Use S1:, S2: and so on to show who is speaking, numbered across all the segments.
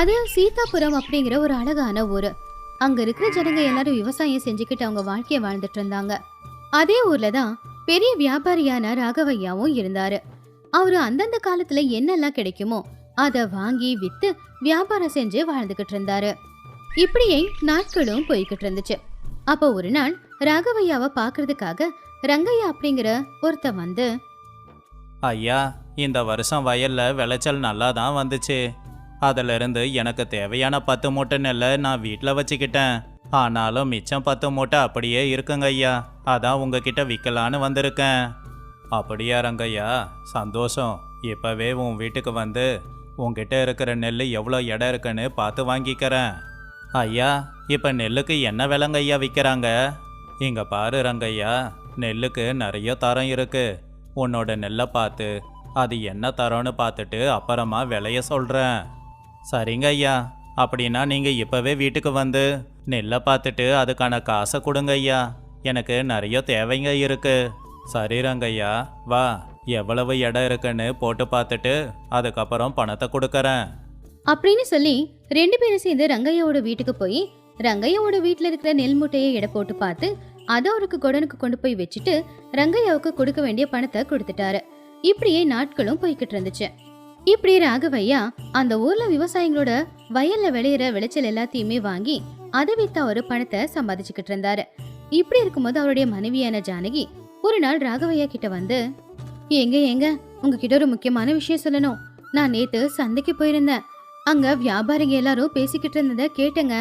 S1: அது சீதாபுரம் அப்படிங்கிற ஒரு அழகான ஊரு. அங்க இருக்கிற ஜனங்க எல்லாரும் விவசாயம் செஞ்சுக்கிட்டு அவங்க வாழ்க்கைய வாழ்ந்துட்டு இருந்தாங்க. அதே ஊர்ல தான் பெரிய வியாபாரியான ராகவையாவும் இருந்தாரு. அவரு அந்தந்த காலத்துல என்னெல்லாம் கிடைக்குமோ அத வாங்கி வித்து வியாபாரம் செஞ்சு வாழ்ந்துகிட்டு இருந்தாரு. இப்படியே நாட்களும் போய்கிட்டு இருந்துச்சு. அப்போ ஒரு நாள் ராகவையாவை பாக்குறதுக்காக ரங்கையா அப்படிங்கிற ஒருத்த வந்து,
S2: ஐயா, இந்த வருஷம் வயல்ல விளைச்சல் நல்லா தான் வந்துச்சு. அதுல இருந்து எனக்கு தேவையான 10 மூட்டை நெல்லை நான் வீட்டில் வச்சுக்கிட்டேன். ஆனாலும் மிச்சம் 10 மூட்டை அப்படியே இருக்குங்க ஐயா. அதான் உங்ககிட்ட விற்கலான்னு வந்திருக்கேன். அப்படியா ரங்கையா, சந்தோஷம். இப்பவே உன் வீட்டுக்கு வந்து உங்ககிட்ட இருக்கிற நெல் எவ்வளோ இடம் இருக்குன்னு பார்த்து வாங்கிக்கிறேன். ஐயா, இப்போ நெல்லுக்கு என்ன விலைங்க ஐயா விற்கிறாங்க? இங்கே பாரு ரங்கையா, நெல்லுக்கு நிறைய தரம் இருக்கு. உன்னோட நெல்லை பார்த்து அது என்ன தரம்னு பார்த்துட்டு அப்புறமா விலைய சொல்கிறேன். சரிங்க ஐயா, அப்படின்னா நீங்கள் இப்போவே வீட்டுக்கு வந்து நெல்லை பார்த்துட்டு அதுக்கான காசை கொடுங்க ஐயா. எனக்கு நிறைய தேவைங்க இருக்கு. சரி ரங்கையா, வா, எவ்வளவு இடம் இருக்குன்னு போட்டு பார்த்துட்டு அதுக்கப்புறம் பணத்தை கொடுக்கறேன்
S1: அப்படின்னு சொல்லி 2 பேரும் சேர்ந்து ரங்கையாவோட வீட்டுக்கு போய் ரங்கையாவோட வீட்டுல இருக்கிற நெல் மூட்டையை எடை போட்டு பார்த்து அதை அவருக்கு கொடனுக்கு கொண்டு போய் வச்சுட்டு ரங்கையாவுக்கு கொடுக்க வேண்டிய பணத்தை கொடுத்துட்டாரு. இப்படியே நாட்களும் போய்கிட்டு இருந்துச்சு. இப்படி ராகவையா அந்த ஊர்ல விவசாயிகளோட வயல்ல விளையிற விளைச்சல் எல்லாத்தையுமே வாங்கி அதை வித்து அவரு பணத்தை சம்பாதிச்சுக்கிட்டு இருந்தாரு. இப்படி இருக்கும்போது அவருடைய மனைவியான ஜானகி ஒரு நாள் ராகவையா கிட்ட வந்து, எங்க உங்ககிட்ட ஒரு முக்கியமான விஷயம் சொல்லணும். நான் நேத்து சந்தைக்கு போயிருந்தேன். அங்க வியாபாரிங்க எல்லாரும் பேசிக்கிட்டு இருந்ததை கேட்டேங்க.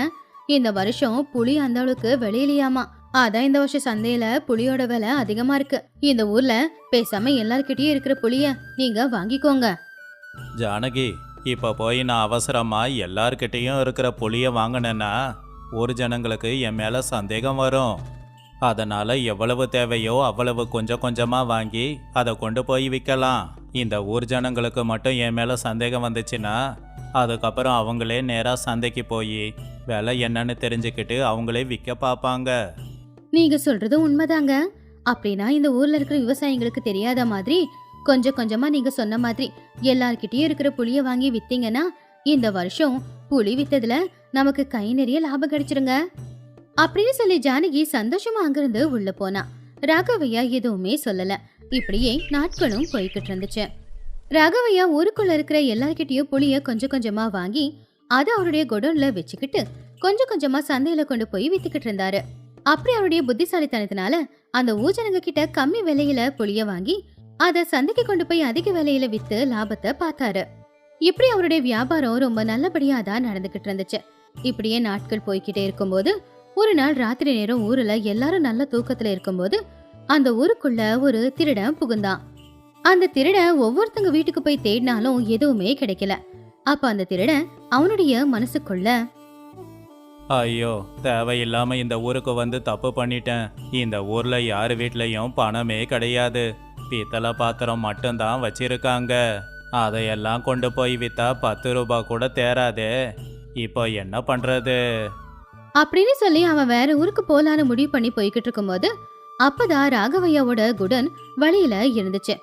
S1: இந்த வருஷம் புளி அந்த அளவுக்கு விளையிலையாமா. அதான் இந்த வருஷம் சந்தையில புளியோட விலை அதிகமா இருக்கு. இந்த ஊர்ல பேசாம எல்லார்கிட்டயும் இருக்கிற புளிய நீங்க வாங்கிக்கோங்க.
S2: ஜானகி, இப்போ போய் நான் அவசரமா எல்லார்கிட்டையும் இருக்கிற புளியை வாங்கினேன்னா ஊர் ஜனங்களுக்கு என் மேலே சந்தேகம் வரும். அதனால் எவ்வளவு தேவையோ அவ்வளவு கொஞ்சம் கொஞ்சமாக வாங்கி அதை கொண்டு போய் விற்கலாம். இந்த ஊர் ஜனங்களுக்கு மட்டும் என் மேலே சந்தேகம் வந்துச்சுன்னா அதுக்கப்புறம் அவங்களே நேராக சந்தைக்கு போய் விலை என்னன்னு தெரிஞ்சுக்கிட்டு அவங்களே விற்க பார்ப்பாங்க.
S1: நீங்க சொல்றது உண்மைதாங்க. அப்படின்னா இந்த ஊர்ல இருக்கிற விவசாயிங்களுக்கு தெரியாத மாதிரி கொஞ்சம் கொஞ்சமா நீங்க சொன்ன மாதிரி எல்லார்கிட்டயும் இருக்கிற புளிய வாங்கி வித்தீங்கன்னா இந்த வருஷம் புளி வித்ததுல நமக்கு கை நிறைய லாபம் கிடைச்சிருங்க அப்படின்னு சொல்லி ஜானகி சந்தோஷமா அங்கிருந்து உள்ள போனா. ராகவையா எதுவுமே சொல்லல. இப்படியே நாட்களும் போய்கிட்டு இருந்துச்சு. ராகவையா ஊருக்குள்ள இருக்கிற எல்லார்கிட்டயும் புளிய கொஞ்சம் கொஞ்சமா வாங்கி அதை அவருடைய குடோன்ல வச்சுக்கிட்டு கொஞ்சம் கொஞ்சமா சந்தையில கொண்டு போய் வித்துக்கிட்டு இருந்தாரு. அப்படி அவருடைய புத்திசாலித்தனத்தினால அந்த ஊஜனங்க கிட்ட கம்மி விலையில புளிய வாங்கி அதை சந்தைக்கு கொண்டு போய் அதிக விலையில வித்து லாபத்தை பார்த்தாரு. இப்படி அவருடைய வியாபாரம் ரொம்ப நல்லபடியா தான் நடந்துகிட்டு இருந்துச்சு. இப்படியே நாட்கள் போய்கிட்டே இருக்கும்போது ஒரு நாள் ராத்திரி நேரம் ஊர்ல எல்லாரும் நல்ல தூக்கத்துல இருக்கும்போது அந்த ஊருக்குள்ள ஒரு திருடன் புகுந்தான். அந்த திருடன் ஒவ்வொருத்தங்க வீட்டுக்கு போய் தேடினாலும் எதுவுமே கிடைக்கல. அப்ப அந்த திருடன் அவனுடைய மனசுக்குள்ள,
S2: ஐயோ, தேவையில்லாம இந்த ஊருக்கு வந்து தப்பு பண்ணிட்டேன். இந்த ஊர்ல யார் வீட்லயும் பணமே கிடையாது. பித்தளை பாத்திரம் மட்டும்தான் வச்சிருக்காங்க. அதையெல்லாம் கொண்டு போய் வித்தா 10 ரூபாய் கூட தேராதே. இப்போ என்ன பண்றது
S1: அப்படின்னு சொல்லி அவன் வேற ஊருக்கு போலான்னு முடிவு பண்ணி போய்கிட்டு இருக்கும்போது அப்பதான் ராகவையாவோட குடன் வழியில இருந்துச்சு.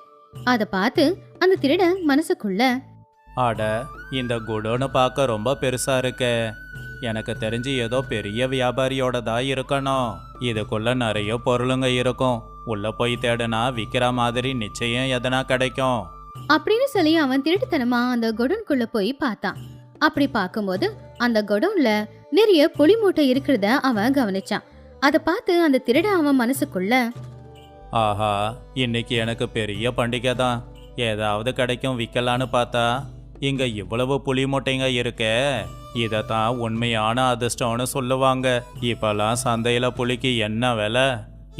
S1: அத பார்த்து அந்த திருடன் மனசுக்குள்ள,
S2: அட, இந்த குடோனு பார்க்க ரொம்ப பெருசா இருக்கே. எனக்கு தெரிஞ்சு ஏதோ பெரிய வியாபாரியோடதா இருக்கணும். இதுக்குள்ள நிறைய பொருளுங்க இருக்கும். உள்ள போய் தேடுனா விற்கிற மாதிரி நிச்சயம் எதனா கிடைக்கும்
S1: அப்படின்னு சொல்லி அவன் திருட்டுத்தனமா அந்த குடோனுக்குள்ள போய் பார்த்தான். அப்படி பார்க்கும்போது அந்த குடோன்ல நிறைய புளி மூட்டை இருக்கிறத அவன் கவனிச்சான். அத பார்த்து அந்த திருடன் அவன் மனசுக்குள்ள,
S2: ஆஹா, இன்னைக்கு எனக்கு பெரிய பண்டிகை தான். ஏதாவது கிடைக்கும் விற்கலான்னு பார்த்தா இங்க இவ்வளவு புளி மூட்டைங்க இருக்கே. இதைத்தான் உண்மையான அதிர்ஷ்டம்னு சொல்லுவாங்க. இப்பெல்லாம் சந்தையில புளிக்கு என்ன விலை?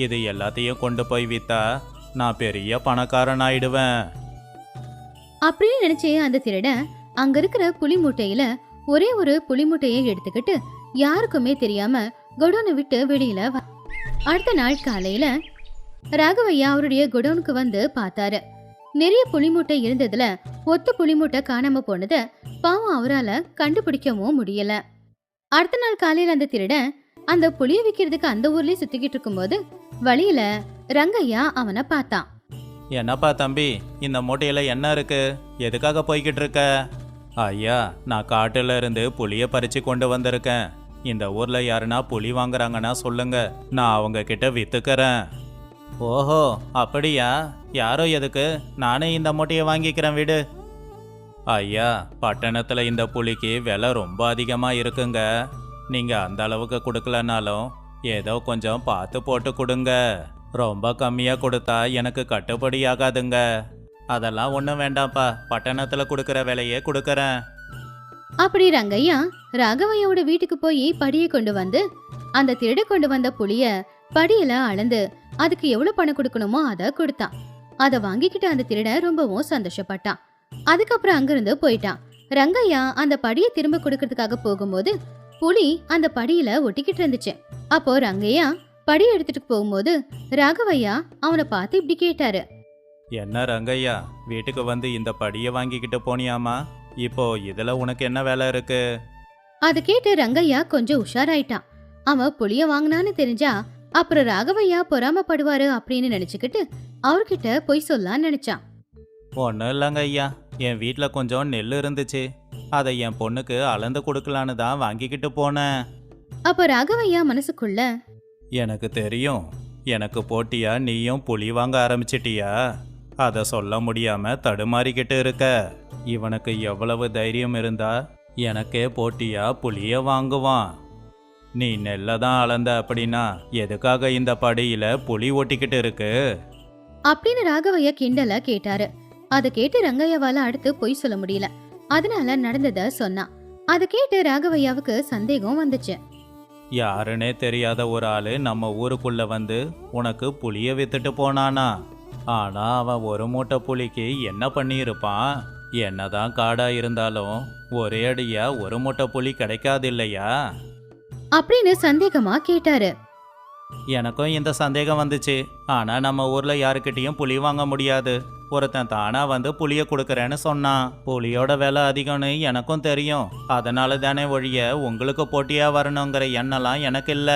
S2: இது எல்லாத்தையும் கொண்டு போய் வித்தா நான் பெரிய பணக்காரன் ஆயிடுவேன்
S1: அப்படின்னு நினைச்சே அந்த திருடன் அங்க இருக்கிற புளி மூட்டையில ஒரே ஒரு புளி மூட்டையை எடுத்துக்கிட்டு யாருக்குமே தெரியாம குடோனை விட்டு வெளியில அடுத்த நாள் காலையில ராகவையா அவருடைய குடோனுக்கு வந்து பார்த்தாரு. நிறைய புளிமூட்டை இருந்ததுல ஒத்த புளிமூட்டை காணாம போனத பாவம் அவரால கண்டுபிடிக்கவும் முடியல. அடுத்த நாள் காலையில அந்த திருடன் அந்த புளிய விக்கிறதுக்கு அந்த ஊர்லயே சுத்திக்கிட்டு இருக்கும்போது வழியில ரங்கையா அவனை பார்த்தான்.
S2: என்னப்பா தம்பி, இந்த மூட்டையில என்ன இருக்கு? எதுக்காக போய்கிட்டு இருக்க? ஐயா, நான் காட்டுல இருந்து புளிய பறிச்சு கொண்டு வந்திருக்கேன். இந்த ஊர்ல யாருன்னா புலி வாங்குறாங்கன்னா சொல்லுங்க, நான் அவங்க கிட்ட வித்துக்கிறேன். ஓஹோ, அப்படியா? யாரோ எதுக்கு? நானே இந்த மூட்டையை வாங்கிக்கிறேன் விடு. ஐயா, பட்டணத்துல இந்த புலிக்கு விலை ரொம்ப அதிகமா இருக்குங்க. நீங்க அந்த அளவுக்கு கொடுக்கலனாலும் ஏதோ கொஞ்சம் பார்த்து போட்டு கொடுங்க. ரொம்ப கம்மியா கொடுத்தா எனக்கு கட்டுப்படி ஆகாதுங்க. அதெல்லாம் ஒன்றும் வேண்டாம்ப்பா, பட்டணத்துல கொடுக்குற விலையே கொடுக்கறேன்.
S1: அப்படி ரங்கையா ராகவையோட வீட்டுக்கு போய் படியை கொண்டு வந்து அந்த திருட கொண்டு வந்த புளிய படியில அளந்து அதுக்கு எவ்வளவு பணம் கொடுக்கணுமோ அத கொடுத்தான். அதை வாங்கிக்கிட்டு அந்த திருடன் ரொம்பவும் சந்தோஷப்பட்டான். அதுக்கப்புறம் அங்கிருந்து போயிட்டான். ரங்கையா அந்த படியை திரும்ப கொடுக்கறதுக்காக போகும்போது புலி அந்த படியில ஒட்டிக்கிட்டு இருந்துச்சு. அப்போ ரங்கையா படி எடுத்துட்டு போகும்போது ராகவையா அவனை பார்த்து இப்படி கேட்டாரு.
S2: என்ன ரங்கையா, வீட்டுக்கு வந்து இந்த படியை வாங்கிக்கிட்டு போனியாமா? இப்போ இதுல உனக்கு என்ன வேலை இருக்கு?
S1: அதை கேட்டு ரங்கையா கொஞ்சம் உஷாராயிட்டான். அவன் புளிய வாங்கினான்னு தெரிஞ்சா அப்புறம் ராகவையா பொறாமப்படுவாரு அப்படின்னு நினைச்சுக்கிட்டு அவர்கிட்ட பொய் சொல்லலான்னு நினைச்சான்.
S2: ஒன்றும் இல்லைங்க ஐயா, என் வீட்டில் கொஞ்சம் நெல் இருந்துச்சு. அதை என் பொண்ணுக்கு அளந்து கொடுக்கலான்னு தான் வாங்கிக்கிட்டு போனேன்.
S1: அப்ப ராகவையா மனசுக்குள்ள,
S2: எனக்கு தெரியும், எனக்கு போட்டியா நீயும் புலி வாங்க ஆரம்பிச்சிட்டியா? அதை சொல்ல முடியாம தடுமாறிக்கிட்டு இருக்க. இவனுக்கு எவ்வளவு தைரியம் இருந்தா எனக்கே போட்டியா புலிய வாங்குவான்? நீ நெல்லை தான் அளந்த அப்படின்னா எதுக்காக இந்த படியில புலி ஒட்டிக்கிட்டு இருக்கு?
S1: அப்படின்னு ராகவையா கிண்டலா கேட்டாரு. அதை கேட்டு ரங்கையாவால அடுத்து பொய் சொல்ல முடியல. அதனால நடந்தத சொன்னான். அதை கேட்டு ராகவையாவுக்கு சந்தேகம் வந்துச்சு.
S2: யாருன்னே தெரியாத ஒரு ஆளு நம்ம ஊருக்குள்ள வந்து உனக்கு புளிய வித்துட்டு போனானா? ஆனா அவன் ஒரு மூட்டை புளிக்கு என்ன பண்ணியிருப்பான்? என்னதான் காடா இருந்தாலும் ஒரே அடியா ஒரு மூட்டை புளி கிடைக்காது இல்லையா?
S1: அப்படின்னு சந்தேகமா கேட்டாரு.
S2: எனக்கும் இந்த சந்தேகம் வந்துச்சு. ஆனா நம்ம ஊர்ல யாருக்கிட்டையும் புளி வாங்க முடியாது. ஒருத்தன் தானா வந்து புளிய கொடுக்கறேன்னு சொன்னான். புளியோட விலை அதிகம்னு எனக்கும் தெரியும். அதனால தானே ஒழிய உங்களுக்கு போட்டியா வரணுங்கிற எண்ணெல்லாம் எனக்கு இல்ல.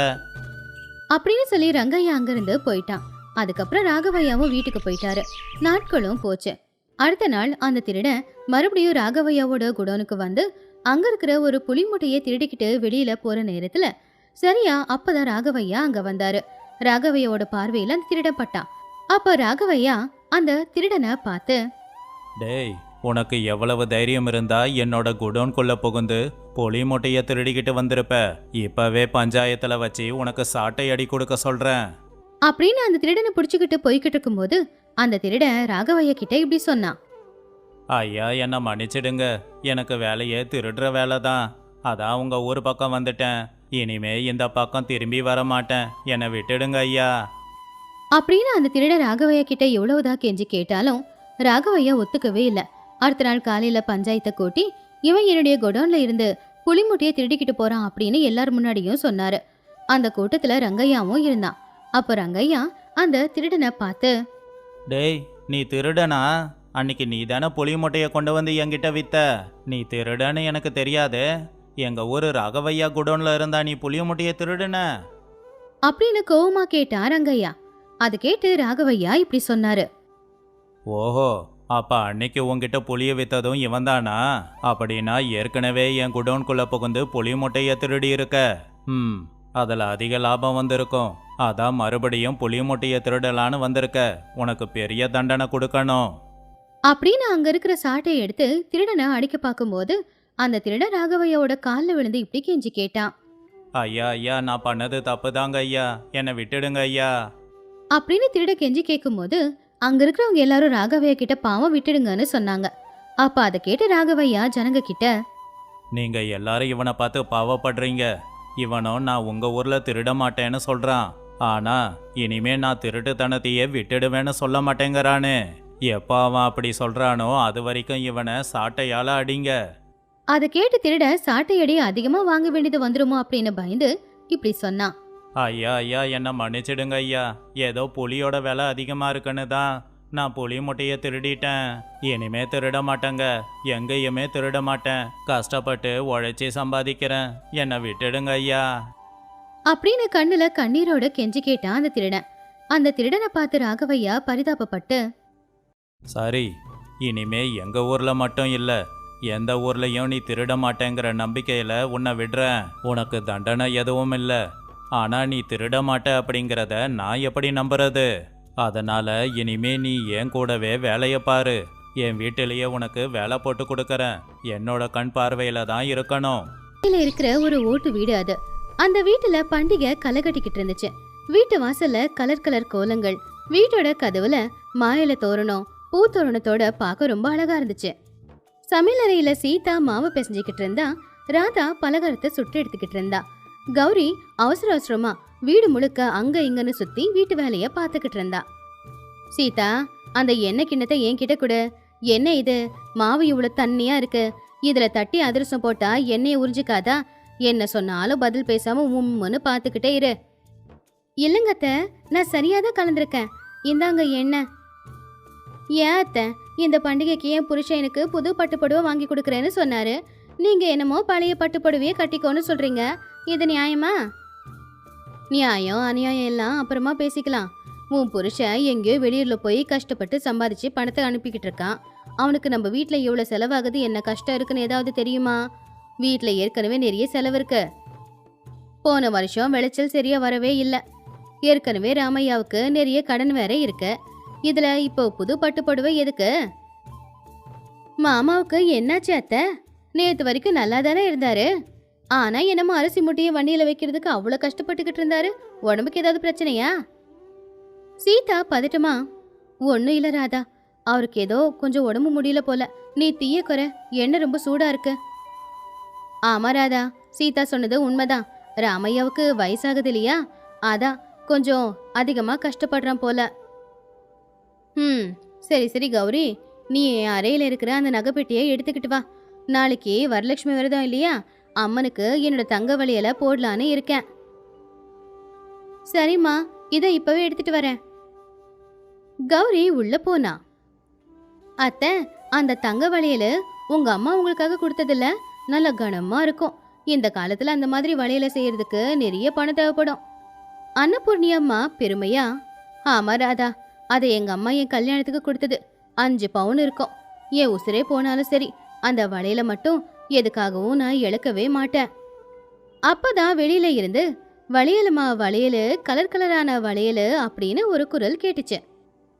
S1: அப்படின்னு சொல்லி ரங்கையா அங்கிருந்து போயிட்டான். அதுக்கப்புறம் ராகவையாவும் வீட்டுக்கு போயிட்டாரு. நாட்களும் போச்சு. அடுத்த நாள் அந்த திருடன் மறுபடியும் ராகவையாவோட குடோனுக்கு வந்து அங்க இருக்கிற ஒரு புலி மூட்டையை திருடிக்கிட்டு வெளியில போற நேரத்துல சரியா அப்பதான் ராகவையா அங்க வந்தாரு. ராகவையோட பார்வையில அந்த திருடப்பட்டான். அப்ப ராகவையா அந்த திருடனை பார்த்து,
S2: டேய், உனக்கு எவ்வளவு தைரியம் இருந்தா என்னோட குடோன்குள்ள புகுந்து புலி மூட்டைய திருடிக்கிட்டு வந்திருப்ப? இப்பவே பஞ்சாயத்துல வச்சு உனக்கு சாட்டை அடி கொடுக்க சொல்றேன்.
S1: அப்படின்னு அந்த திருடனை புடிச்சுக்கிட்டு போய்கிட்டு இருக்கும்போது அந்த திருடன் ராகவையா கிட்ட இப்படி சொன்னான்.
S2: ஐயா, என்னை மன்னிச்சிடுங்க. எனக்கு வேலையே திருடுற வேலை தான். அதான் உங்க ஊர் பக்கம் வந்துட்டேன். இனிமே இந்த பக்கம் திரும்பி வர மாட்டேன். என்னை விட்டுடுங்க ஐயா.
S1: அப்படின்னு அந்த திருடன் ராகவையா கிட்ட எவ்வளவுதான் கெஞ்சி கேட்டாலும் ராகவையா ஒத்துக்கவே இல்லை. அடுத்த நாள் காலையில பஞ்சாயத்தை கூட்டி இவன் என்னுடைய குடோன்ல இருந்து புலிமுட்டையை திருடிக்கிட்டு போறான் அப்படின்னு எல்லார் முன்னாடியும் சொன்னாரு. அந்த கூட்டத்துல ரங்கையாவும் இருந்தான். அப்ப ரங்கையா அந்த திருடனை பார்த்து,
S2: டேய், நீ திருடனா? அன்னைக்கு நீ தானே புலி மூட்டையை கொண்டு வந்து என்கிட்ட வித்த. நீ திருடன்னு எனக்கு தெரியாதே. எங்க ஊரு ராகவையா குடோன்ல இருந்தா நீ புளிய மூட்டையை திருடுன?
S1: அப்படின்னு கோவமா கேட்டா ரங்கையா. அது கேட்டு ராகவையா இப்படி சொன்னாரு.
S2: ஓஹோ, அப்ப அன்னைக்கு உன்கிட்ட புளிய வித்ததும் இவன் தானா? அப்படின்னா ஏற்கனவே என் குடோன்குள்ள புகுந்து புலி மூட்டையை திருடி இருக்க. அதுல அதிக லாபம் வந்திருக்கும். அதான் மறுபடியும் புலி மூட்டையை திருடலான்னு வந்திருக்க. உனக்கு பெரிய தண்டனை கொடுக்கணும்.
S1: அப்படின்னு அங்க இருக்கிற சாட்டை எடுத்து திருடனை அடிக்க பார்க்கும்போது அந்த திருடன் ராகவையாவோட காலில் விழுந்து இப்படி கெஞ்சி கேட்டான்.
S2: ஐயா ஐயா, நான் பண்ணது தப்பு தாங்க ஐயா, என்னை விட்டுடுங்க ஐயா.
S1: அப்படின்னு திருட கெஞ்சி கேட்கும்போது அங்க இருக்கிறவங்க எல்லாரும் ராகவையா கிட்ட பாவம் விட்டுடுங்கன்னு சொன்னாங்க. அப்ப அதை கேட்டு ராகவையா ஜனங்க கிட்ட,
S2: நீங்க எல்லாரும் இவனை பார்த்து பாவப்படுறீங்க. இவனும் நான் உங்க ஊர்ல திருட மாட்டேன்னு சொல்றான். ஆனா இனிமே நான் திருட்டுத்தனத்தையே விட்டுடுவேன்னு சொல்ல மாட்டேங்கிறானே. எப்ப அவன் அப்படி சொல்றானோ அது வரைக்கும் இவனை சாட்டையால அடிங்க.
S1: அதை கேட்டு திருட சாட்டையடி அதிகமா வாங்க வேண்டியது வந்துருமோ அப்படின்னு பயந்து இப்படி சொன்னான்.
S2: ஐயா ஐயா, என்னை மன்னிச்சிடுங்க ஐயா. ஏதோ புலியோட விலை அதிகமா இருக்குன்னு தான் நான் புலி மூட்டையை திருடிட்டேன். இனிமே திருட மாட்டேங்க, எங்கேயுமே திருட மாட்டேன். கஷ்டப்பட்டு உழைச்சி சம்பாதிக்கிறேன். என்னை விட்டுடுங்க ஐயா.
S1: அப்படின்னு கண்ணுல கண்ணீரோட கெஞ்சி கேட்டான் அந்த திருடன். அந்த திருடனை பார்த்து ராகவையா பரிதாபப்பட்டு,
S2: சரி, இனிமே எங்க ஊர்ல மட்டும் இல்ல, எந்த ஊர்லயும் நீ திருட மாட்டேங்கிற நம்பிக்கையில உன்னை விடுறேன். உனக்கு தண்டனை எதுவும் இல்லை. ஆனா நீ திருட மாட்ட அப்படிங்கிறத நான் எப்படி நம்புறது? அதனால இனிமே நீ என் கூடவே வேலையை பாரு. என் வீட்டிலேயே உனக்கு வேலை போட்டு கொடுக்கறேன். என்னோட கண் பார்வையில தான் இருக்கணும்.
S1: இருக்கிற ஒரு ஓட்டு வீடு அது. அந்த வீட்டுல பண்டிகை களை கட்டிக்கிட்டு இருந்துச்சு. வீட்டு வாசல்ல கலர் கலர் கோலங்கள், வீட்டோட கதவுல மாயில தோரணம், பூ தோரணத்தோட பார்க்க ரொம்ப அழகா இருந்துச்சு. சமையலறையில சீதா மாவு பிசைஞ்சுக்கிட்டு இருந்தா, ராதா பலகாரத்தை சுட்டு எடுத்துக்கிட்டு இருந்தா. கௌரி அவசர அவசரமா வீடு முழுக்க அங்க இங்கன்னு சுத்தி வீட்டு வேலைய பாத்துக்கிட்டு இருந்தா. சீதா, அந்த எண்ணெய் கிண்ணத்தை என்கிட்ட கொடு. என்ன இது, மாவு இவ்வளவு தண்ணியா இருக்கு. இதுல தட்டி அதிரசம் போட்டா எண்ணெயை உறிஞ்சிக்காதா? என்ன சொன்னாலும் பதில் பேசாம உம்முன்னு பாத்துக்கிட்டே இரு. இல்லங்க அத்தை, நான் சரியாதான் கலந்துருக்கேன். இந்தாங்க எண்ணெய். ஏன் அத்தை, இந்த பண்டிகைக்கு என் புருஷன் எனக்கு புது பட்டுப்புடவை வாங்கி கொடுக்குறேன்னு சொன்னாரு. நீங்க என்னமோ பழைய பட்டுப்புடவையே கட்டிக்கோன்னு சொல்றீங்க. இது நியாயமா? நியாயம் அநியாயம் எல்லாம் அப்புறமா பேசிக்கலாம். உன் புருஷன் எங்கேயோ வெளியூர்ல போய் கஷ்டப்பட்டு சம்பாதிச்சு பணத்தை அனுப்பிக்கிட்டு இருக்கான். அவனுக்கு நம்ம வீட்டுல எவ்வளவு செலவாகுது, என்ன கஷ்டம் இருக்குன்னு ஏதாவது தெரியுமா? வீட்டுல ஏற்கனவே நிறைய செலவு இருக்கு. போன வருஷம் விளைச்சல் சரியா வரவே இல்லை. ஏற்கனவே ராமையாவுக்கு நிறைய கடன் வேற இருக்கு. இதுல இப்போ புது பட்டுப்புடவை எதுக்கு? மாமாவுக்கு என்னாச்சு அத்தை? நேத்து வரைக்கும் நல்லா தானே இருந்தாரு. ஆனா என்னமோ அரிசி முட்டையை வண்டியில வைக்கிறதுக்கு அவ்வளவு கஷ்டப்பட்டுக்கிட்டு இருந்தாரு. உடம்புக்கு ஏதாவது பிரச்சனையா? சீதா பதட்டமா, ஒன்னும் இல்ல ராதா, அவருக்கு ஏதோ கொஞ்சம் உடம்பு முடியல போல. நீ தீய குறை, எண்ணெய் ரொம்ப சூடா இருக்கு. ஆமா ராதா, சீதா சொன்னது உண்மைதான். ராமையாவுக்கு வயசாகுது இல்லையா, அதான் கொஞ்சம் அதிகமா கஷ்டப்படுறான் போல. சரி சரி கௌரி, நீ என் அறையில இருக்கிற அந்த நகைப்பெட்டியை எடுத்துக்கிட்டு வா. நாளைக்கு வரலட்சுமி விரதம் இல்லையா, அம்மனுக்கு என்னோட தங்க வளையல போடலான்னு இருக்கேன். சரிம்மா, இதை இப்பவே எடுத்துட்டு வரேன். கௌரி உள்ள போனா. அத்தை, அந்த தங்க வளையல் உங்க அம்மா உங்களுக்காக கொடுத்ததில்ல, நல்ல கனமா இருக்கும். இந்த காலத்துல அந்த மாதிரி வளையல செய்யறதுக்கு நிறைய பணம் தேவைப்படும். அன்னபூர்ணி அம்மா பெருமையா, ஆமா ராதா, அதை எங்க அம்மா என் கல்யாணத்துக்கு கொடுத்தது. 5 பவுன் இருக்கும். என் உசுரே போனாலும் சரி, அந்த வளையல மட்டும் எதுக்காகவும் நான் இழக்கவே மாட்டேன். அப்பதான் வெளியில இருந்து, வளையலுமா வளையலு, கலர் கலரான வளையலு அப்படின்னு ஒரு குரல் கேட்டுச்சு.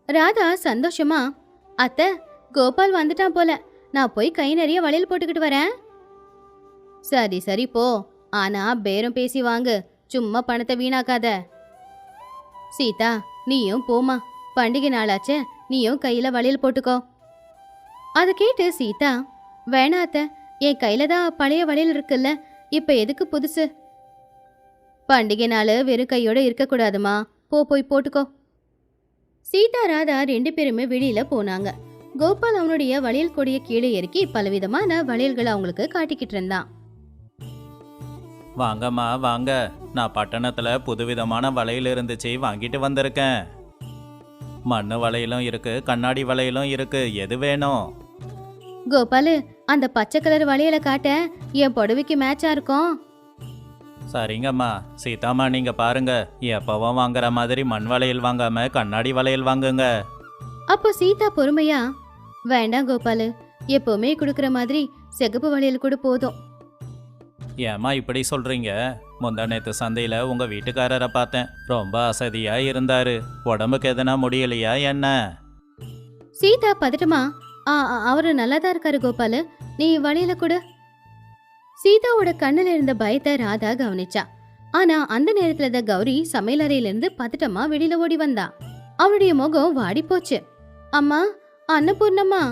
S1: ராதா சந்தோஷமா, அத்தை, கோபால் வந்துட்டான் போல, நான் போய் கை நிறைய வளையல் போட்டுக்கிட்டு வரேன். சரி சரி போ, ஆனா பேரம் பேசி வாங்கு, சும்மா பணத்தை வீணாக்காத. சீதா, நீயும் போமா, பண்டிகை நாளாச்சே, நீயும் கையில வளையல் போட்டுக்கோ. அதை கேட்டு சீதா, வேணா அத்தை, என் கையில தான் பழைய வளையல் இருக்குல்ல, இப்ப எதுக்கு புதுசு? பண்டிகை நாள் வெறும் கையோட இருக்கக்கூடாதுமா, போய் போட்டுக்கோ. சீதா ராதா 2 பேருமே வெளியில போனாங்க. கோபால் அவனுடைய வளையல் கொடிய கீழே இறக்கி பலவிதமான வளையல்களை அவங்களுக்கு காட்டிக்கிட்டு இருந்தான்.
S2: வாங்கம்மா வாங்க, நான் பட்டணத்துல புதுவிதமான வளையல் இருந்துச்சு, வாங்கிட்டு வந்திருக்கேன். மண்ணு வளையலும் இருக்கு, கண்ணாடி வளையலும் இருக்கு, எது வேணும்?
S1: கோபாலு, அந்த பச்சை கலர் வளையலை காட்ட, என் புடவைக்கு மேட்சா இருக்கும்.
S2: சரிங்கம்மா. சீதாம்மா, நீங்க பாருங்க, எப்பவும் வாங்குற மாதிரி மண் வளையல் வாங்காம கண்ணாடி வளையல் வாங்குங்க.
S1: அப்போ சீதா பொறுமையா, வேண்டாம் கோபாலு, எப்பவுமே கொடுக்கற மாதிரி சிகப்பு வளையல் கூட போதும்.
S2: ஏம்மா இப்படி சொல்றீங்க? முந்தா நேத்து சந்தையில உங்க வீட்டுக்காரரை பார்த்தேன், ரொம்ப அசதியா இருந்தாரு. உடம்புக்கு எதனா முடியலையா என்ன?
S1: சீதா பதட்டமா, அவரு நல்லாதான் இருக்காரு கோபாலு, நீ வளையல கூட. சீதாவோட கண்ணுல இருந்த பயத்தை ராதா கவனிச்சா. ஆனா அந்த நேரத்துல தான் கௌரி சமையலறையில இருந்து பதட்டமா வெளியில ஓடி வந்தா. அவளுடைய முகம் வாடி போச்சு. அம்மா, அன்னபூர்ணம்மா.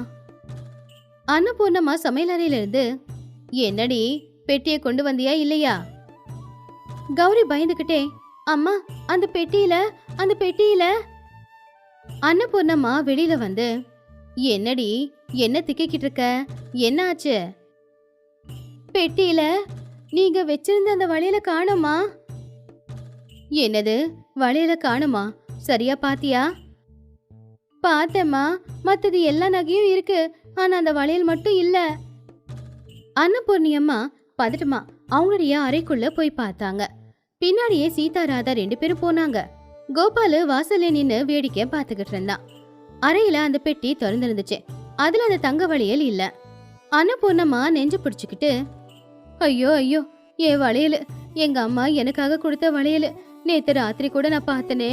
S1: அன்னபூர்ணம்மா சமையலறையில இருந்து, என்னடி பெட்டியை கொண்டு வந்தியா இல்லையா? கௌரி பயந்துகிட்டே, அம்மா, அந்த பெட்டியில. அன்னபூர்ணம்மா வெளியில வந்து, என்னடி, என்ன திக்கிட்டு இருக்க, என்ன ஆச்சு? பெட்டியில நீங்க வச்சிருந்த அந்த வளையல காணுமா? என்னது, வளையல காணுமா? சரியா பாத்தியா? பார்த்தேம்மா, மத்தது எல்லா நகையும் இருக்கு, ஆனா அந்த வளையல் மட்டும் இல்ல. அன்னபூர்ணி அம்மா பதட்டமா அவங்களுடைய அறைக்குள்ள போய் பார்த்தாங்க. பின்னாடியே சீதா ராதா 2 பேரும் போனாங்க. கோபாலு வாசல்ல நின்னு வேடிக்கை பார்த்துக்கிட்டு இருந்தான். அறையில அந்த பெட்டி திறந்திருந்துச்சு. அதுல அந்த தங்க வளையல் இல்ல. அன்னபூர்ணம்மா நெஞ்சு பிடிச்சுக்கிட்டு, ஐயோ ஐயோ, என் வளையல், எங்க அம்மா எனக்காக கொடுத்த வளையல், நேத்து ராத்திரி கூட நான் பார்த்தனே,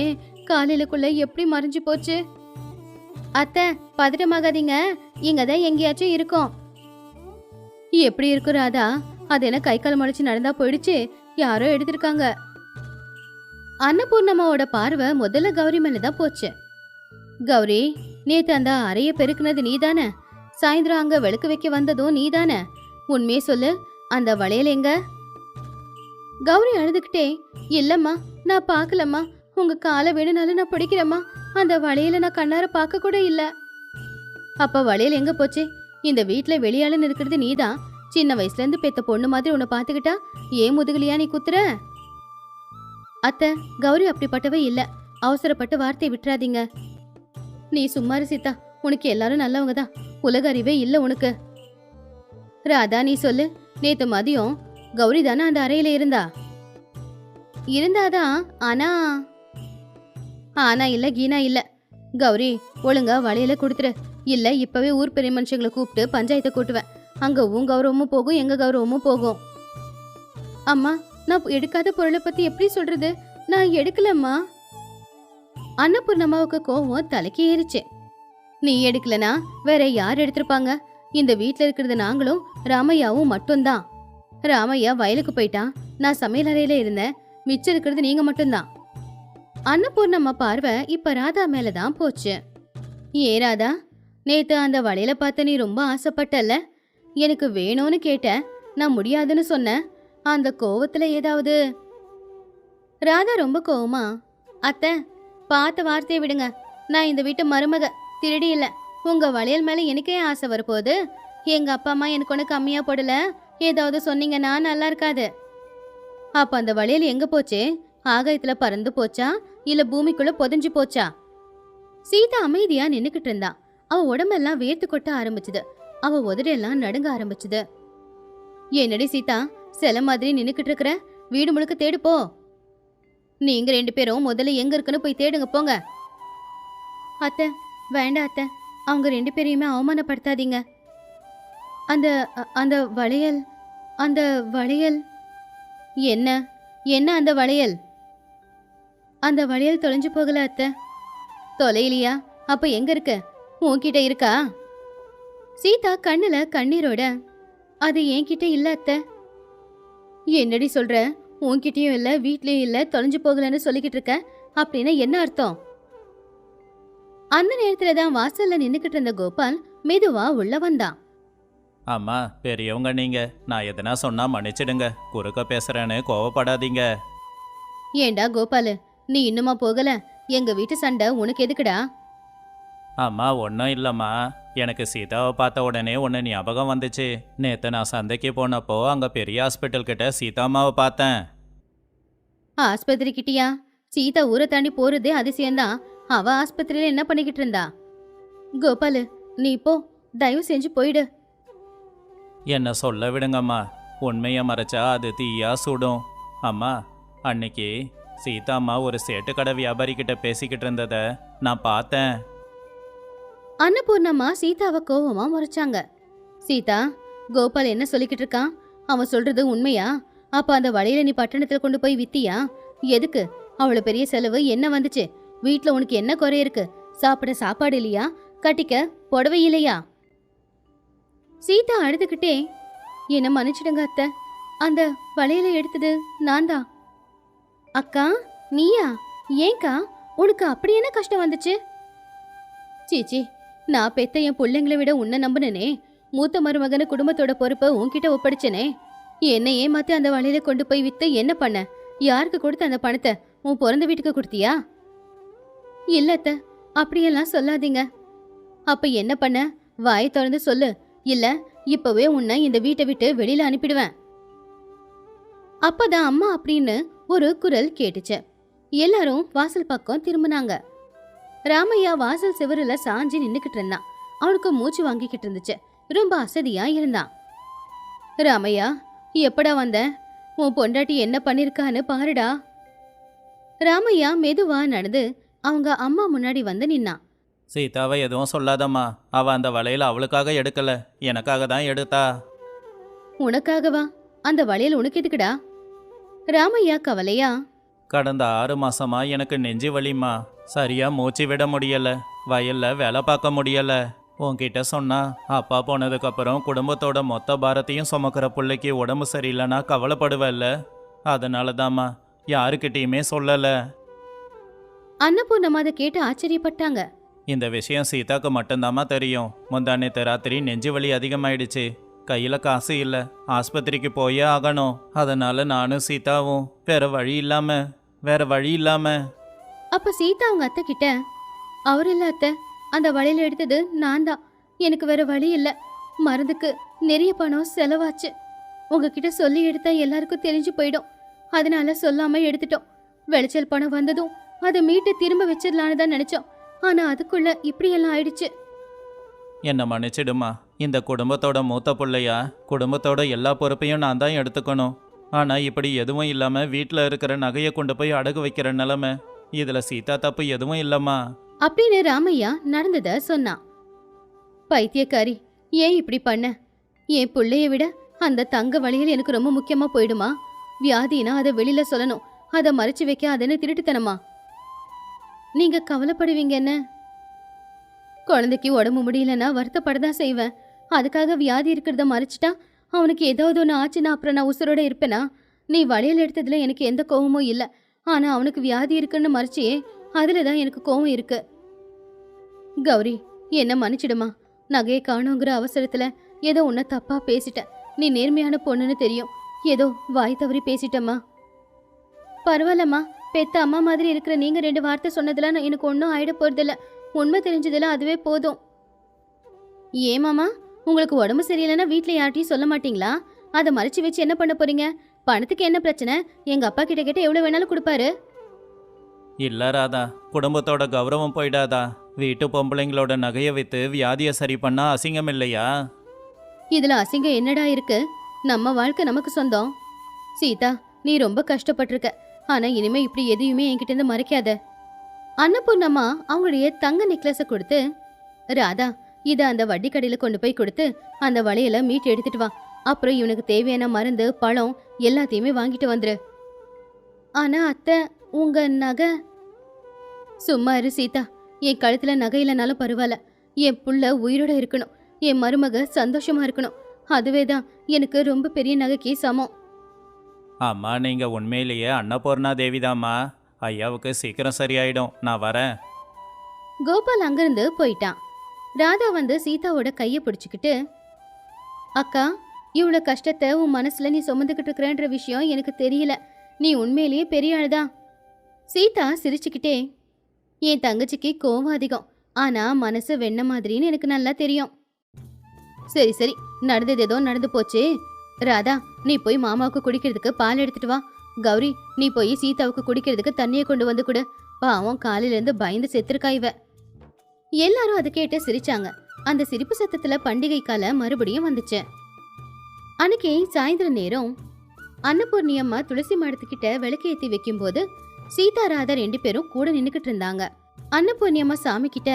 S1: காலையிலக்குள்ள எப்படி மறைஞ்சு போச்சு? அத்தை, பதட்டமாகாதீங்க, இங்கதான் எங்கேயாச்சும் இருக்கோம். எப்படி இருக்கும் ராதா? அது என்ன கை கால் முளைச்சு நடந்தா போயிடுச்சு, யாரோ எடுத்திருக்காங்க. அன்னபூர்ணம்மாவோட பார்வை முதல்ல கௌரி மேலதான் போச்சு. கௌரி, நேத்து அந்த அறைய பெருக்குனது நீதானே? சாயந்தரம் அங்க விளக்கு வைக்க வந்ததும் நீதானே? உண்மையே சொல்லு, அந்த வளையல் எங்க? கௌரி அழுதுகிட்டே, இல்லம்மா, நான் பார்க்கலம்மா, உங்க காலை வேணும்னாலும் நான் பிடிக்கிறேம்மா, அந்த வளையல நான் கண்ணார பார்க்க கூட இல்ல. அப்ப வளையல் எங்க போச்சு? இந்த வீட்டுல வெளியாளுன்னு இருக்கிறது நீதான். சின்ன வயசுல இருந்து பெத்த பொண்ணு மாதிரி உன்னை பாத்துக்கிட்டா ஏன் முதுகலியா நீ குத்துற? அத்தை, கௌரி அப்படிப்பட்டவ இல்ல, அவசரப்பட்டு வார்த்தையை விட்டுறாதீங்க. நீ சும்மாரு சீதா, உனக்கு எல்லாரும் நல்லவங்க தான், உலக அறிவே இல்ல உனக்கு. ராதா, நீ சொல்லு, நேத்து மதியம் கௌரி தானே அந்த அறையில இருந்தாதான். ஆனா இல்ல கீனா இல்ல. கௌரி, ஒழுங்கா வளையல கொடுத்துரு, இல்ல இப்பவே ஊர் பெரிய மனுஷங்களை கூப்பிட்டு பஞ்சாயத்தை கூட்டுவேன். அங்க உன் கௌரவமும் போகும், எங்க கௌரவமும் போகும். அம்மா, நான் எடுக்காத பொருளை பத்தி எப்படி சொல்றது? நான் எடுக்கலம்மா. அன்னபூர்ணம்மாவுக்கு கோவம் தலைக்கு ஏறிச்சு. நீ எடுக்கலனா வேற யார் எடுத்திருப்பாங்க? இந்த வீட்ல இருக்கிறது நாங்களும் ராமையாவும் மட்டும்தான். ராமையா வயலுக்கு போயிட்டான், நான் சமையல் அறையில இருந்தேன், மிச்சம் இருக்கிறது நீங்க மட்டும்தான். அன்னபூர்ணம்மா பார்வை இப்ப ராதா மேலதான் போச்சு. ஏ ராதா, நேத்து அந்த வளையல பார்த்து நீ ரொம்ப ஆசைப்பட்டல்ல, எனக்கு வேணும்னு கேட்ட, நான் முடியாதுன்னு சொன்னேன். அந்த கோவத்துல ஏதாவது? ராதா ரொம்ப கோவமா, அத்தை, பார்த்த வார்த்தையை விடுங்க, நான் இந்த வீட்டு மருமக, திருடி இல்ல. உங்க வளையல் மேல எனக்கே ஆசை வரப்போகுது. எங்க அப்பா அம்மா எனக்கு ஒண்ணு கம்மியா போடல, ஏதாவது சொன்னீங்கன்னா நல்லா இருக்காது. அப்ப அந்த வளையல் எங்க போச்சு? ஆகாயத்துல பறந்து போச்சா, இல்ல பூமிக்குள்ள புதைஞ்சு போச்சா? சீதா அமைதியா நின்னுக்கிட்டு இருந்தா. அவ உடம்பெல்லாம் வேர்த்து கொட்ட ஆரம்பிச்சுது, அவ உதடெல்லாம் நடுங்க ஆரம்பிச்சுது. என்னடி சீதா, சில மாதிரி நின்னுக்கிட்டு இருக்கிற? வீடு முழுக்க தேடு போ. நீங்க 2 பேரும் முதல்ல எங்க இருக்குன்னு போய் தேடுங்க, போங்க. அத்தை, வேண்டாம் அத்தை, அவங்க 2 பேரையுமே அவமானப்படுத்தாதீங்க. அந்த அந்த வளையல், அந்த வளையல் என்ன? என்ன அந்த வளையல்? அந்த வளையல் தொலைஞ்சு போகல அத்தை. தொலையிலியா? அப்ப எங்க இருக்கு? உன்கிட்ட இருக்கா? சீதா கண்ணுல கண்ணீரோட, அது என்கிட்ட இல்ல அத்தை. என்னடி சொல்ற? உன்கிட்டயும் இல்ல, வீட்லயும் இல்ல, தொலைஞ்சு போகலன்னு சொல்லிக்கிட்டு இருக்க, அப்படின்னா என்ன அர்த்தம்? அந்த நேரத்துலதான் வாசல்ல நின்னுக்கிட்டு இருந்த கோபால் மெதுவா உள்ள வந்தான்.
S2: அம்மா, பெரியவங்க நீங்க, நான் எதனா சொன்னா மன்னிச்சிடுங்க, குறுக்க பேசுறேன்னு கோவப்படாதீங்க.
S1: ஏண்டா கோபாலு, நீ இன்னுமா போகல? எங்க வீட்டு சண்டை உனக்கு எதுக்குடா?
S2: அம்மா, ஒன்றும் இல்லைம்மா, எனக்கு சீதாவை பார்த்த உடனே ஒன்று ஞாபகம் வந்துச்சு. நேற்று நான் சந்தைக்கு போனப்போ அங்கே பெரிய ஹாஸ்பிட்டல் கிட்ட சீதா அம்மாவை பார்த்தேன்.
S1: ஆஸ்பத்திரி கிட்டியா? சீதா ஊரை தாண்டி போறதே அதிசயம்தான். அவ ஆஸ்பத்திரியில என்ன பண்ணிக்கிட்டு இருந்தா? கோபாலு, நீ போ, தயவு செஞ்சு போயிடு.
S2: என்ன சொல்ல விடுங்கம்மா, உண்மையை மறைச்சா அது தீயா சுடும். அம்மா, அன்னைக்கு சீதா அம்மா ஒரு சேட்டு கடை வியாபாரி கிட்ட பேசிக்கிட்டு இருந்ததை நான் பார்த்தேன்.
S1: அன்னபூர்ணம்மா சீதாவை கோவமா முறைச்சாங்க. சீதா, கோபால் என்ன சொல்லிக்கிட்டு இருக்கான்? அவன் சொல்றது உண்மையா? அப்ப அந்த வளையல நீ பட்டணத்துல கொண்டு போய் வித்தியா? எதுக்கு? அவ்வளவு பெரிய செலவு என்ன வந்துச்சு? வீட்ல உனக்கு என்ன குறை இருக்கு? சாப்பிட சாப்பாடு இல்லையா? கட்டிக்க புடவை இல்லையா? சீதா அழுதுகிட்டே, என்ன மன்னிச்சிடுங்க அத்தை, அந்த வளையல எடுத்தது நான் தான். அக்கா, நீயா? ஏன்க்கா, உனக்கு அப்படி என்ன கஷ்டம் வந்துச்சு? சீச்சி, நான் பெத்த என் பிள்ளைங்களை விட உன்னை நம்பினே. மூத்த மருமகன குடும்பத்தோட பொறுப்பை உன்கிட்ட ஒப்படைச்சனே. என்னை ஏமாத்தி அந்த வளையல கொண்டு போய் வித்து என்ன பண்ண? யாருக்கு கொடுத்த அந்த பணத்தை? உன் பிறந்த வீட்டுக்கு கொடுத்தியா? இல்லத்த, அப்படியெல்லாம் சொல்லாதீங்க. அப்ப என்ன பண்ண? வாயை திறந்து சொல்லு, இல்ல இப்பவே உன்னை இந்த வீட்டை விட்டு வெளியில அனுப்பிடுவேன். அப்பதான் அம்மா அப்படின்னு ஒரு குரல் கேட்டுச்சு. எல்லாரும் வாசல் பக்கம் திரும்பினாங்க. ராமையா வாசல் சிவருல சாஞ்சி நின்னுக்கிட்டு இருந்தான். அவனுக்கு மூச்சு வாங்கிக்கிட்டு இருந்துச்சு, ரொம்ப அசதியா இருந்தான். ராமையா, எப்படா வந்த? உன் பொண்டாட்டி என்ன பண்ணிருக்கான்னு பாருடா. ராமையா மெதுவா நடந்து அவங்க அம்மா முன்னாடி வந்து நின்னான்.
S2: சீதாவை எதுவும் சொல்லாதம்மா. அவ அந்த வளையல அவளுக்காக எடுக்கல, எனக்காக தான் எடுத்தா.
S1: உனக்காகவா? அந்த வளையல் உனக்கு எதுக்குடா? ராமையா கவலையா,
S2: கடந்த 6 மாசமா எனக்கு நெஞ்சு வலிம்மா. சரியா மூச்சு விட முடியல, வயல்ல வேலை பார்க்க முடியல. உன்கிட்ட சொன்னா அப்பா போனதுக்கப்புறம் குடும்பத்தோட மொத்த பாரத்தையும் சுமக்கிற பிள்ளைக்கு உடம்பு சரியில்லைன்னா கவலைப்படுவல்ல. அதனால தாம்மா யாருக்கிட்டேயுமே சொல்லலை.
S1: அன்னபூர்ணம்மா அதை கேட்டு ஆச்சரியப்பட்டாங்க.
S2: இந்த விஷயம் சீதாக்கு மட்டும்தாம்மா தெரியும். முந்தானேத்து ராத்திரி நெஞ்சு வலி அதிகமாயிடுச்சு. கையில் காசு இல்லை, ஆஸ்பத்திரிக்கு போயே ஆகணும். அதனால நானும் சீதாவும் வேற வழி இல்லாம.
S1: அப்ப சீதா அவங்க அத்தை கிட்ட, அவர் இல்ல அத்தை, அந்த வளையல் எடுத்தது நான் தான். எனக்கு வேற வழி இல்ல, மருந்துக்கு நிறைய பணம் செலவாச்சு. உங்ககிட்ட சொல்லி எடுத்தா எல்லாருக்கும் தெரிஞ்சு போயிடும், அதனால சொல்லாம எடுத்துட்டோம். விளைச்சல் பணம் வந்ததும் அதை மீட்டு திரும்ப வச்சிடலான்னு தான் நினைச்சோம். ஆனா அதுக்குள்ள இப்படி எல்லாம் ஆயிடுச்சு.
S2: என்னை மன்னிச்சிடுமா. இந்த குடும்பத்தோட மூத்த பிள்ளையா, குடும்பத்தோட எல்லா பொறுப்பையும் நான் தான் எடுத்துக்கணும். ஆனால் இப்படி எதுவும் இல்லாமல் வீட்டில் இருக்கிற நகையை கொண்டு போய் அடகு வைக்கிற நிலமை. இதில் சீதா தப்பு எதுவும் இல்லைம்மா
S1: அப்படின்னு ராமையா நடந்தத சொன்னான். பைத்தியக்காரி, ஏன் இப்படி பண்ண? என் பிள்ளைய விட அந்த தங்க வளையல் எனக்கு ரொம்ப முக்கியமா போயிடுமா? வியாதினா அதை வெளியில சொல்லணும், அதை மறைச்சு வைக்க அதன்னு திருட்டுத்தனமா? நீங்க கவலைப்படுவீங்கன்னு. குழந்தைக்கு உடம்பு முடியலன்னா வருத்தப்படதான் செய்வேன். அதுக்காக வியாதி இருக்கிறத மறைச்சிட்டா அவனுக்கு ஏதாவது ஒன்று ஆச்சுன்னா அப்புறம் நான் உசுரோட இருப்பேனா? நீ வளையல் எடுத்ததுல எனக்கு எந்த கோவமும் இல்லை. ஆனா அவனுக்கு வியாதி இருக்குன்னு மறைச்சியே, அதுல தான் எனக்கு கோவம் இருக்கு. கௌரி, என்ன மன்னிச்சிடுமா. நகையை காணுங்கிற அவசரத்துல ஏதோ உன்னை தப்பா பேசிட்டேன். நீ நேர்மையான பொண்ணுன்னு தெரியும், ஏதோ வாய் தவறி பேசிட்டம்மா. பரவாயில்லம்மா, பெத்த அம்மா மாதிரி இருக்கிற நீங்க 2 வார்த்தை சொன்னதுல எனக்கு ஒன்றும் ஆயிட போறதில்ல. உண்மை தெரிஞ்சதுல அதுவே போதும். ஏமாமா, உங்களுக்கு உடம்பு சரியில்லைன்னா வீட்டில் யார்ட்டையும் சொல்ல மாட்டீங்களா? அதை மறைச்சு வச்சு என்ன பண்ண போறீங்க? பணத்துக்கு என்ன பிரச்சனை? எங்க அப்பா கிட்ட கேட்ட எவ்வளவு வேணாலும் கொடுப்பாரு.
S2: இல்லை ராதா, குடும்பத்தோட கௌரவம் போயிடாதா? வீட்டு பொம்பளைங்களோட நகையை விற்று வியாதியை சரி பண்ணா அசிங்கம் இல்லையா?
S1: இதுல அசிங்கம் என்னடா இருக்கு? நம்ம வாழ்க்கை நமக்கு சொந்தம். சீதா, நீ ரொம்ப கஷ்டப்பட்டிருக்க. ஆனா இனிமே இப்படி எதையுமே என்கிட்ட இருந்து மறைக்காத. அன்னபூர்ணம்மா அவங்களுடைய தங்க நெக்லஸை கொடுத்து, ராதா, இதை அந்த வட்டி கடையில கொண்டு போய் கொடுத்து அந்த வளையலை மீட்டு எடுத்துட்டு வா. அப்புறம் இவனுக்கு தேவையான மருந்து, பழம் எல்லாத்தையுமே வாங்கிட்டு வந்துரு. ஆனா அத்தை, உங்க நகை. சும்மா இரு சீதா. என் கழுத்துல நகை இல்லைனாலும் பரவாயில்ல, என் புள்ள உயிரோட இருக்கணும், என் மருமக சந்தோஷமா இருக்கணும். அதுவே தான் எனக்கு ரொம்ப பெரிய நகைக்கு சமம்.
S2: அம்மா, நீங்கள் உண்மையிலேயே அன்னபூர்ணா தேவிதாம்மா. ஐயாவுக்கு சீக்கிரம் சரியாயிடும், நான் வரேன்.
S1: கோபால் அங்கிருந்து போயிட்டான். ராதா வந்து சீதாவோட கையை பிடிச்சுக்கிட்டு, அக்கா, இவ்வளோ கஷ்டத்தை உன் மனசுல நீ சுமந்துக்கிட்டு இருக்கிறன்ற விஷயம் எனக்கு தெரியல. நீ உண்மையிலேயே பெரிய ஆளுதான். சீதா சிரிச்சுக்கிட்டே, என் தங்கச்சிக்கு கோவம் அதிகம், ஆனா மனசு வெண்ண மாதிரின்னு எனக்கு நல்லா தெரியும். சரி சரி, நடந்தது ஏதோ நடந்து போச்சு. ராதா, நீ போய் மாமாவுக்கு குடிக்கிறதுக்கு பால் எடுத்துட்டு வா. கௌரி, நீ போய் சீதாவுக்கு குடிக்கிறதுக்கு தண்ணியை கொண்டு வந்து கொடு. பாவம் காலையில இருந்து பயந்து செத்துருக்கா இவ. எல்லாரும் அதை கேட்டு சிரிச்சாங்க. அந்த சிரிப்பு சத்தத்துல பண்டிகை கால மறுபடியும் வந்துச்சு. அன்னைக்கு சாயந்தர நேரம் அன்னபூர்ணி அம்மா துளசி மடத்துக்கிட்ட விளக்கேத்தி வைக்கும் போது சீதா ராதா 2 பேரும் கூட நின்னுக்கிட்டு இருந்தாங்க. அன்னபூர்ணி அம்மா சாமி கிட்ட,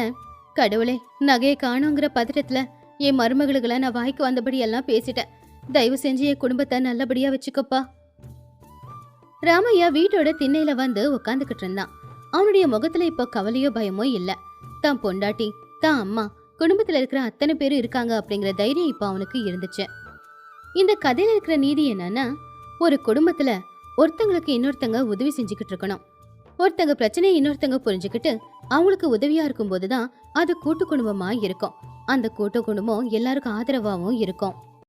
S1: கடவுளே, நகையை காணுங்கிற பதட்டத்துல என் மருமகளுகளை நான் வாய்க்கு வந்தபடி எல்லாம் பேசிட்டேன். தயவு செஞ்சு என் குடும்பத்தை நல்லபடியா வச்சுக்கப்பா. ராமையா வீட்டோட திண்ணையில வந்து உட்காந்துக்கிட்டு இருந்தான். அவனுடைய முகத்துல இப்போ கவலையோ பயமோ இல்ல. தான் பொண்டாட்டி, தான் அம்மா, குடும்பத்துல இருக்கிற அத்தனை பேரும் இருக்காங்க அப்படிங்கிற தைரியம் இப்போ அவனுக்கு இருந்துச்சு. இந்த கதையில இருக்கிற நீதி என்னன்னா, ஒரு குடும்பத்துல ஒருத்தங்களுக்கு இன்னொருத்தங்க உதவி செஞ்சுக்கிட்டு இருக்கணும். ஒருத்தங்க பிரச்சனையை இன்னொருத்தங்க புரிஞ்சுக்கிட்டு அவங்களுக்கு உதவியா இருக்கும் போதுதான் அது கூட்டு குடும்பமா இருக்கும். அந்த கூட்டு குடும்பம் எல்லாருக்கும் ஆதரவாகவும் இருக்கும்.